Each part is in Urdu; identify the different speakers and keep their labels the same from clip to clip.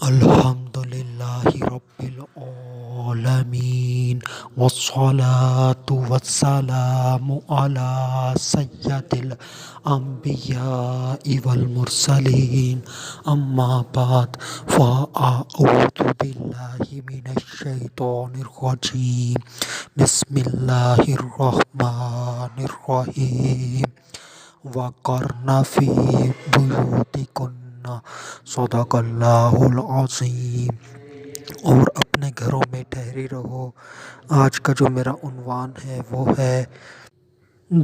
Speaker 1: الحمدللہ رب العالمین والصلاة والسلام علی سید الانبیاء والمرسلین اما بعد فاعوذ باللہ من الشیطان الرجیم بسم اللہ الرحمن الرحیم وقرن فی بیوتکن صدق اللہ العظیم، اور اپنے گھروں میں ٹھہری رہو۔ آج کا جو میرا عنوان ہے وہ ہے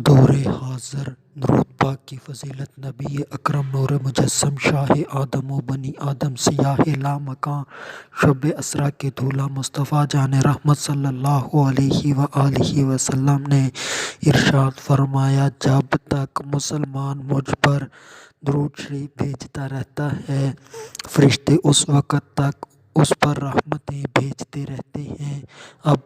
Speaker 1: دور حاضر، درود پاک کی فضیلت نبی اکرم نور مجسم شاہ آدم و بنی آدم سیاہ لامکاں شب اسرا کے دولہا مصطفیٰ جان رحمت صلی اللہ علیہ وآلہ وسلم نے ارشاد فرمایا، جب تک مسلمان مجھ پر درود شریف بھیجتا رہتا ہے، فرشتے اس وقت تک اس پر رحمتیں بھیجتے رہتے ہیں۔ اب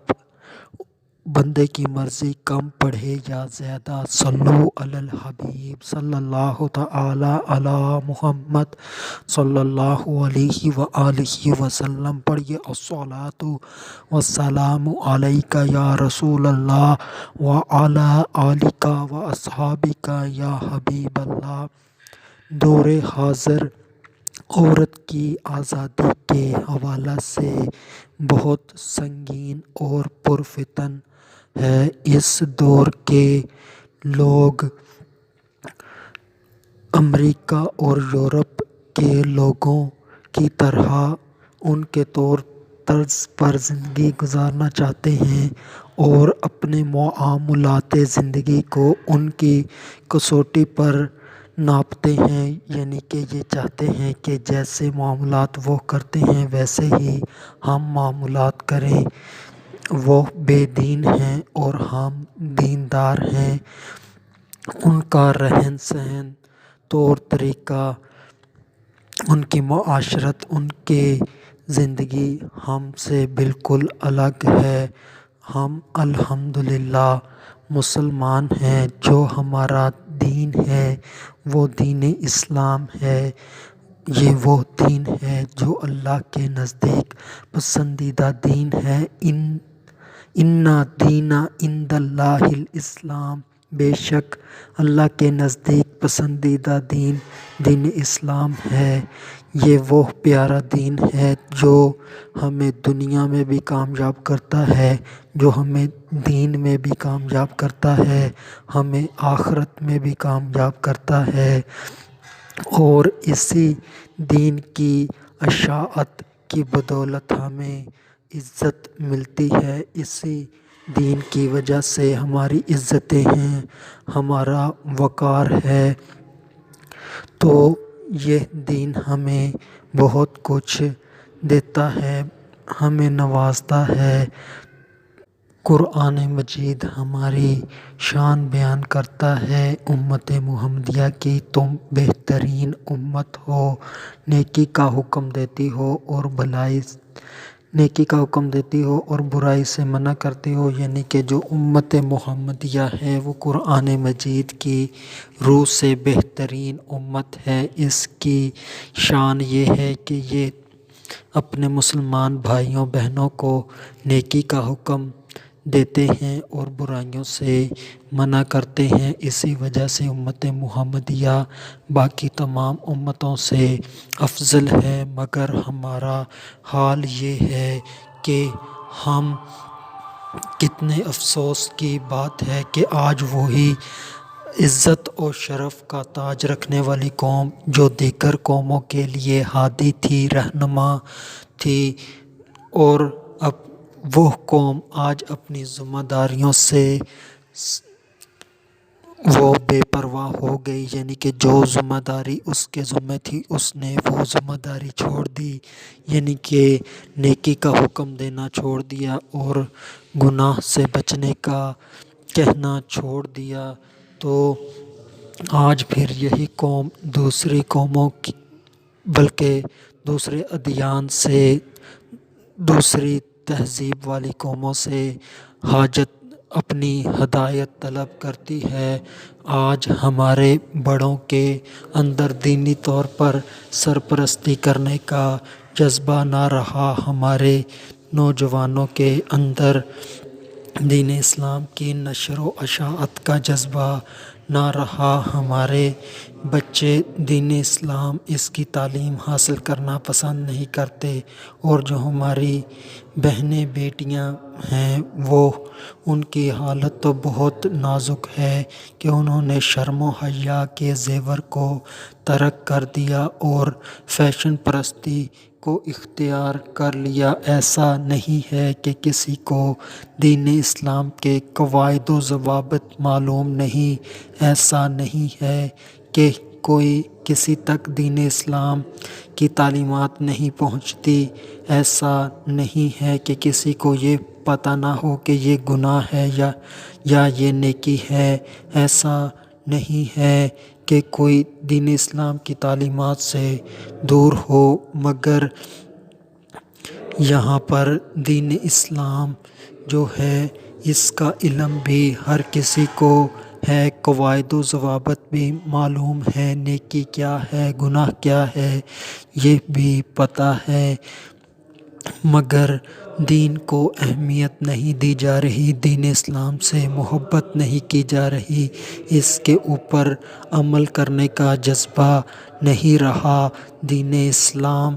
Speaker 1: بندے کی مرضی کم پڑھے یا زیادہ، صلو علی الحبیب صلی اللہ تعالی علی محمد صلی اللہ علیہ وآلہ وسلم پڑھیے، الصلاۃ والسلام علیک یا رسول اللہ وعلی آلک واصحابک یا حبیب اللہ۔ دور حاضر عورت کی آزادی کے حوالہ سے بہت سنگین اور پرفتن ہے۔ اس دور کے لوگ امریکہ اور یورپ کے لوگوں کی طرح ان کے طور طرز پر زندگی گزارنا چاہتے ہیں اور اپنے معاملات زندگی کو ان کی کسوٹی پر ناپتے ہیں، یعنی کہ یہ چاہتے ہیں کہ جیسے معاملات وہ کرتے ہیں ویسے ہی ہم معاملات کریں۔ وہ بے دین ہیں اور ہم دیندار ہیں۔ ان کا رہن سہن، طور طریقہ، ان کی معاشرت، ان کی زندگی ہم سے بالکل الگ ہے۔ ہم الحمدللہ مسلمان ہیں۔ جو ہمارا دین ہے وہ دین اسلام ہے۔ یہ وہ دین ہے جو اللہ کے نزدیک پسندیدہ دین ہے۔ ان دین عند اللہ الاسلام، بے شک اللہ کے نزدیک پسندیدہ دین دین اسلام ہے۔ یہ وہ پیارا دین ہے جو ہمیں دنیا میں بھی کامیاب کرتا ہے، جو ہمیں دین میں بھی کامیاب کرتا ہے، ہمیں آخرت میں بھی کامیاب کرتا ہے۔ اور اسی دین کی اشاعت کی بدولت ہمیں عزت ملتی ہے۔ اسی دین کی وجہ سے ہماری عزتیں ہیں، ہمارا وقار ہے۔ تو یہ دین ہمیں بہت کچھ دیتا ہے، ہمیں نوازتا ہے۔ قرآن مجید ہماری شان بیان کرتا ہے، امت محمدیہ کی تم بہترین امت ہو، نیکی کا حکم دیتی ہو اور برائی سے منع کرتی ہو۔ یعنی کہ جو امت محمدیہ ہے وہ قرآن مجید کی روح سے بہترین امت ہے۔ اس کی شان یہ ہے کہ یہ اپنے مسلمان بھائیوں بہنوں کو نیکی کا حکم دیتے ہیں اور برائیوں سے منع کرتے ہیں۔ اسی وجہ سے امت محمدیہ باقی تمام امتوں سے افضل ہے۔ مگر ہمارا حال یہ ہے کہ ہم کتنے افسوس کی بات ہے کہ آج وہی عزت و شرف کا تاج رکھنے والی قوم جو دیگر قوموں کے لیے ہادی تھی، رہنما تھی، اور اب وہ قوم آج اپنی ذمہ داریوں سے وہ بے پرواہ ہو گئی۔ یعنی کہ جو ذمہ داری اس کے ذمہ تھی اس نے وہ ذمہ داری چھوڑ دی، یعنی کہ نیکی کا حکم دینا چھوڑ دیا اور گناہ سے بچنے کا کہنا چھوڑ دیا۔ تو آج پھر یہی قوم دوسری قوموں کی، بلکہ دوسرے ادیان سے، دوسری تہذیب والی قوموں سے حاجت اپنی ہدایت طلب کرتی ہے۔ آج ہمارے بڑوں کے اندر دینی طور پر سرپرستی کرنے کا جذبہ نہ رہا ہمارے نوجوانوں کے اندر، دین اسلام کی نشر و اشاعت کا جذبہ نہ رہا، ہمارے بچے دین اسلام اس کی تعلیم حاصل کرنا پسند نہیں کرتے، اور جو ہماری بہنیں بیٹیاں ہیں وہ ان کی حالت تو بہت نازک ہے کہ انہوں نے شرم و حیا کے زیور کو ترک کر دیا اور فیشن پرستی کو اختیار کر لیا۔ ایسا نہیں ہے کہ کسی کو دین اسلام کے قواعد و ضوابط معلوم نہیں، ایسا نہیں ہے کہ کوئی کسی تک دین اسلام کی تعلیمات نہیں پہنچتی، ایسا نہیں ہے کہ کسی کو یہ پتہ نہ ہو کہ یہ گناہ ہے یا یہ نیکی ہے، ایسا نہیں ہے کہ کوئی دین اسلام کی تعلیمات سے دور ہو، مگر یہاں پر دین اسلام جو ہے اس کا علم بھی ہر کسی کو ہے، قواعد و ضوابط بھی معلوم ہے، نیکی کیا ہے، گناہ کیا ہے یہ بھی پتہ ہے، مگر دین کو اہمیت نہیں دی جا رہی، دین اسلام سے محبت نہیں کی جا رہی، اس کے اوپر عمل کرنے کا جذبہ نہیں رہا۔ دین اسلام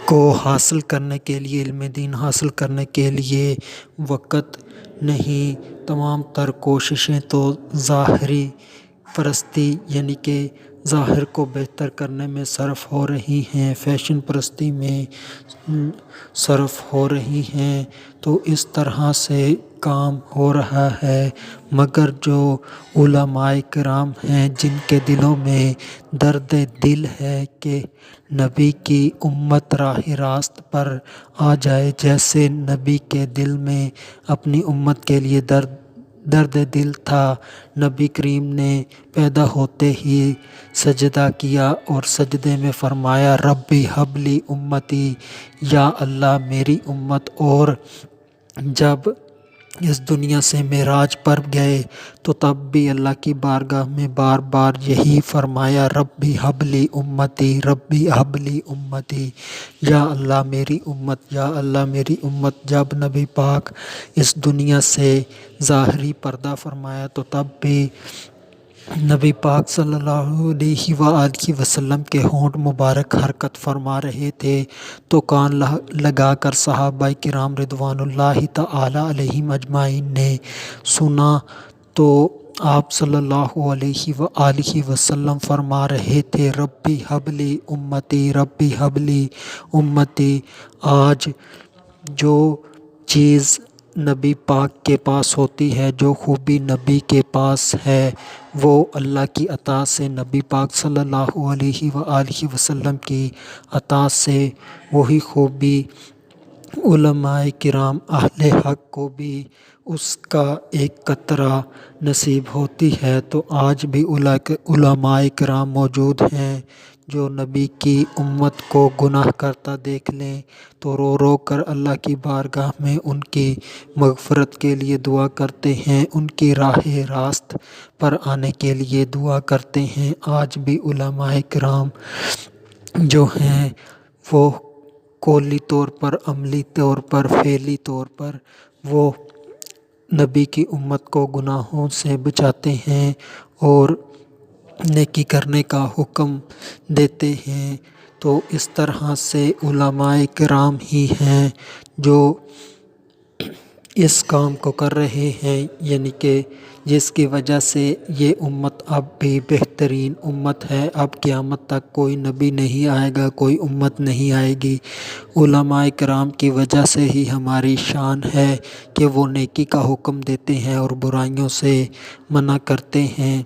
Speaker 1: کو حاصل کرنے کے لیے، علم دین حاصل کرنے کے لیے وقت نہیں، تمام تر کوششیں تو ظاہری پرستی یعنی کہ ظاہر کو بہتر کرنے میں صرف ہو رہی ہیں، فیشن پرستی میں صرف ہو رہی ہیں، تو اس طرح سے کام ہو رہا ہے، مگر جو علماء کرام ہیں جن کے دلوں میں درد دل ہے کہ نبی کی امت راہ راست پر آ جائے، جیسے نبی کے دل میں اپنی امت کے لیے درد دل تھا، نبی کریم نے پیدا ہوتے ہی سجدہ کیا اور سجدے میں فرمایا ربی حب لی امتی، یا اللہ میری امت، اور جب اس دنیا سے معراج پر گئے تو تب بھی اللہ کی بارگاہ میں بار بار یہی فرمایا ربی حب لی امتی، ربی حب لی امتی، یا اللہ میری امت، یا اللہ میری امت۔ جب نبی پاک اس دنیا سے ظاہری پردہ فرمایا تو تب بھی نبی پاک صلی اللہ علیہ وآلہ وسلم کے ہونٹ مبارک حرکت فرما رہے تھے، تو کان لگا کر صحابہ کرام رضوان اللہ تعالی علیہم اجمعین نے سنا، تو آپ صلی اللہ علیہ وآلہ وسلم فرما رہے تھے ربی حب لی امتی، ربی حب لی امتی۔ آج جو چیز نبی پاک کے پاس ہوتی ہے، جو خوبی نبی کے پاس ہے، وہ اللہ کی عطا سے، نبی پاک صلی اللہ علیہ وآلہ وسلم کی عطا سے وہی خوبی علماء کرام اہل حق کو بھی اس کا ایک قطرہ نصیب ہوتی ہے۔ تو آج بھی علماء کرام موجود ہیں جو نبی کی امت کو گناہ کرتا دیکھ لیں تو رو رو کر اللہ کی بارگاہ میں ان کی مغفرت کے لیے دعا کرتے ہیں، ان کی راہ راست پر آنے کے لیے دعا کرتے ہیں۔ آج بھی علماء کرام جو ہیں وہ قولی طور پر، عملی طور پر، فعلی طور پر وہ نبی کی امت کو گناہوں سے بچاتے ہیں اور نیکی کرنے کا حکم دیتے ہیں۔ تو اس طرح سے علماء کرام ہی ہیں جو اس کام کو کر رہے ہیں، یعنی کہ جس کی وجہ سے یہ امت اب بھی بہترین امت ہے۔ اب قیامت تک کوئی نبی نہیں آئے گا، کوئی امت نہیں آئے گی، علماء کرام کی وجہ سے ہی ہماری شان ہے کہ وہ نیکی کا حکم دیتے ہیں اور برائیوں سے منع کرتے ہیں۔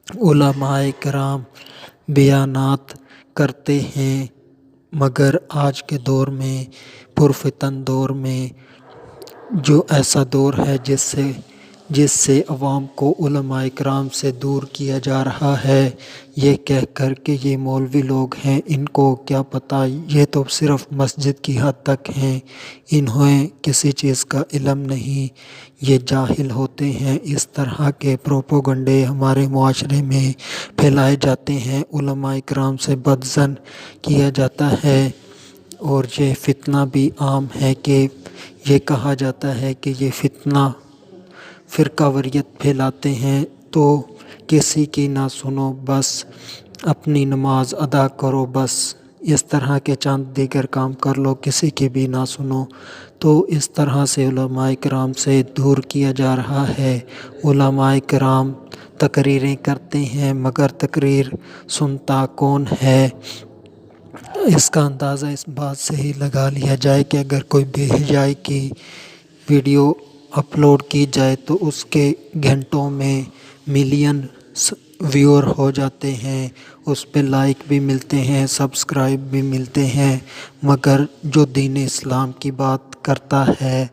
Speaker 1: علماء کرام بیانات کرتے ہیں، مگر آج کے دور میں، پرفتن دور میں، جو ایسا دور ہے جس سے جس سے عوام کو علماء کرام سے دور کیا جا رہا ہے، یہ کہہ کر کہ یہ مولوی لوگ ہیں، ان کو کیا پتہ، یہ تو صرف مسجد کی حد تک ہیں، انہیں کسی چیز کا علم نہیں، یہ جاہل ہوتے ہیں۔ اس طرح کے پروپیگنڈے ہمارے معاشرے میں پھیلائے جاتے ہیں، علماء کرام سے بدظن کیا جاتا ہے، اور یہ فتنہ بھی عام ہے کہ یہ کہا جاتا ہے کہ یہ فتنہ فرقہ واریت پھیلاتے ہیں، تو کسی کی نہ سنو، بس اپنی نماز ادا کرو، بس اس طرح کے چند دیگر کام کر لو، کسی کی بھی نہ سنو۔ تو اس طرح سے علماء کرام سے دور کیا جا رہا ہے۔ علماء کرام تقریریں کرتے ہیں، مگر تقریر سنتا کون ہے؟ اس کا اندازہ اس بات سے ہی لگا لیا جائے کہ اگر کوئی بے حیائی کی ویڈیو اپلوڈ کی جائے تو اس کے گھنٹوں میں ملین ویور ہو جاتے ہیں، اس پہ لائک بھی ملتے ہیں، سبسکرائب بھی ملتے ہیں، مگر جو دین اسلام کی بات کرتا ہے،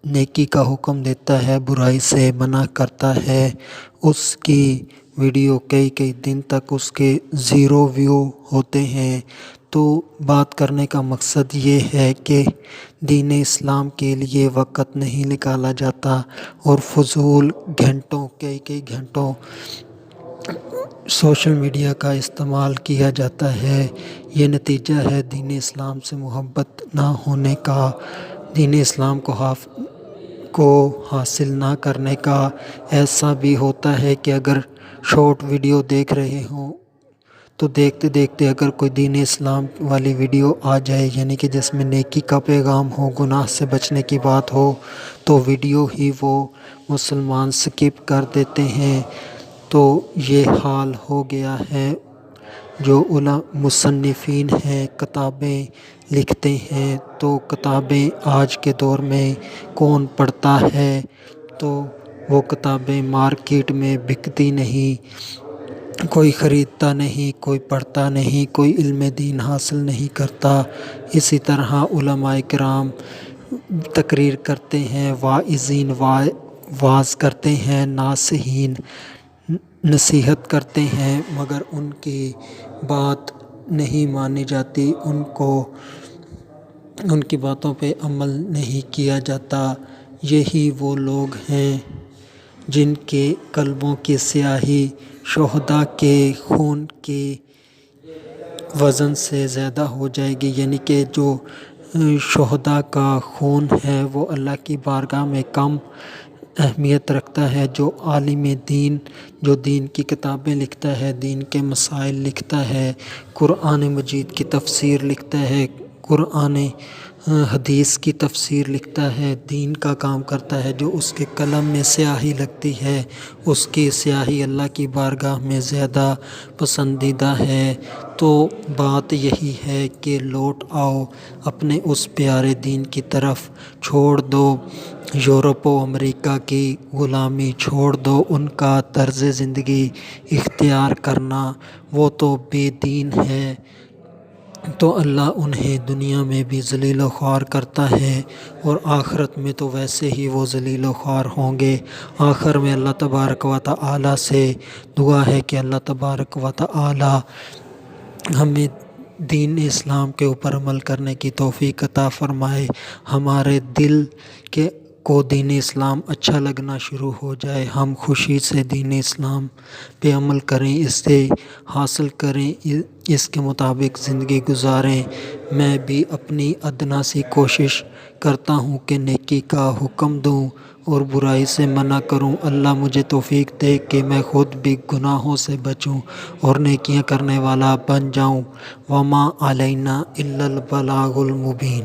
Speaker 1: نیکی کا حکم دیتا ہے، برائی سے منع کرتا ہے، اس کی ویڈیو کئی دن تک اس کے 0 ویو ہوتے ہیں۔ تو بات کرنے کا مقصد یہ ہے کہ دین اسلام کے لیے وقت نہیں نکالا جاتا، اور فضول گھنٹوں کئی گھنٹوں سوشل میڈیا کا استعمال کیا جاتا ہے۔ یہ نتیجہ ہے دین اسلام سے محبت نہ ہونے کا، دین اسلام کو حاصل نہ کرنے کا۔ ایسا بھی ہوتا ہے کہ اگر شارٹ ویڈیو دیکھ رہے ہوں تو دیکھتے دیکھتے اگر کوئی دین اسلام والی ویڈیو آ جائے، یعنی کہ جس میں نیکی کا پیغام ہو، گناہ سے بچنے کی بات ہو، تو ویڈیو ہی وہ مسلمان سکپ کر دیتے ہیں۔ تو یہ حال ہو گیا ہے۔ جو مصنفین ہیں، کتابیں لکھتے ہیں، تو کتابیں آج کے دور میں کون پڑھتا ہے؟ تو وہ کتابیں مارکیٹ میں بکتی نہیں، کوئی خریدتا نہیں، کوئی پڑھتا نہیں، کوئی علم دین حاصل نہیں کرتا۔ اسی طرح علماء کرام تقریر کرتے ہیں، واعظین واعظ کرتے ہیں، ناصحین نصیحت کرتے ہیں، مگر ان کی بات نہیں مانی جاتی، ان کی باتوں پہ عمل نہیں کیا جاتا۔ یہی وہ لوگ ہیں جن کے قلبوں کی سیاہی شہداء کے خون کے وزن سے زیادہ ہو جائے گی، یعنی کہ جو شہداء کا خون ہے وہ اللہ کی بارگاہ میں کم اہمیت رکھتا ہے۔ جو عالم دین، جو دین کی کتابیں لکھتا ہے، دین کے مسائل لکھتا ہے، قرآن مجید کی تفسیر لکھتا ہے، قرآن حدیث کی تفسیر لکھتا ہے، دین کا کام کرتا ہے، جو اس کے قلم میں سیاہی لگتی ہے، اس کی سیاہی اللہ کی بارگاہ میں زیادہ پسندیدہ ہے۔ تو بات یہی ہے کہ لوٹ آؤ اپنے اس پیارے دین کی طرف، چھوڑ دو یورپ و امریکہ کی غلامی، چھوڑ دو ان کا طرز زندگی اختیار کرنا، وہ تو بے دین ہے، تو اللہ انہیں دنیا میں بھی ذلیل و خوار کرتا ہے، اور آخرت میں تو ویسے ہی وہ ذلیل و خوار ہوں گے۔ آخر میں اللہ تبارک و تعالی سے دعا ہے کہ اللہ تبارک و تعالی ہمیں دین اسلام کے اوپر عمل کرنے کی توفیق عطا فرمائے، ہمارے دل کو دین اسلام اچھا لگنا شروع ہو جائے، ہم خوشی سے دین اسلام پہ عمل کریں، اس سے حاصل کریں، اس کے مطابق زندگی گزاریں۔ میں بھی اپنی ادنا سی کوشش کرتا ہوں کہ نیکی کا حکم دوں اور برائی سے منع کروں۔ اللہ مجھے توفیق دے کہ میں خود بھی گناہوں سے بچوں اور نیکیاں کرنے والا بن جاؤں۔ وما علینا الا البلاغ المبین۔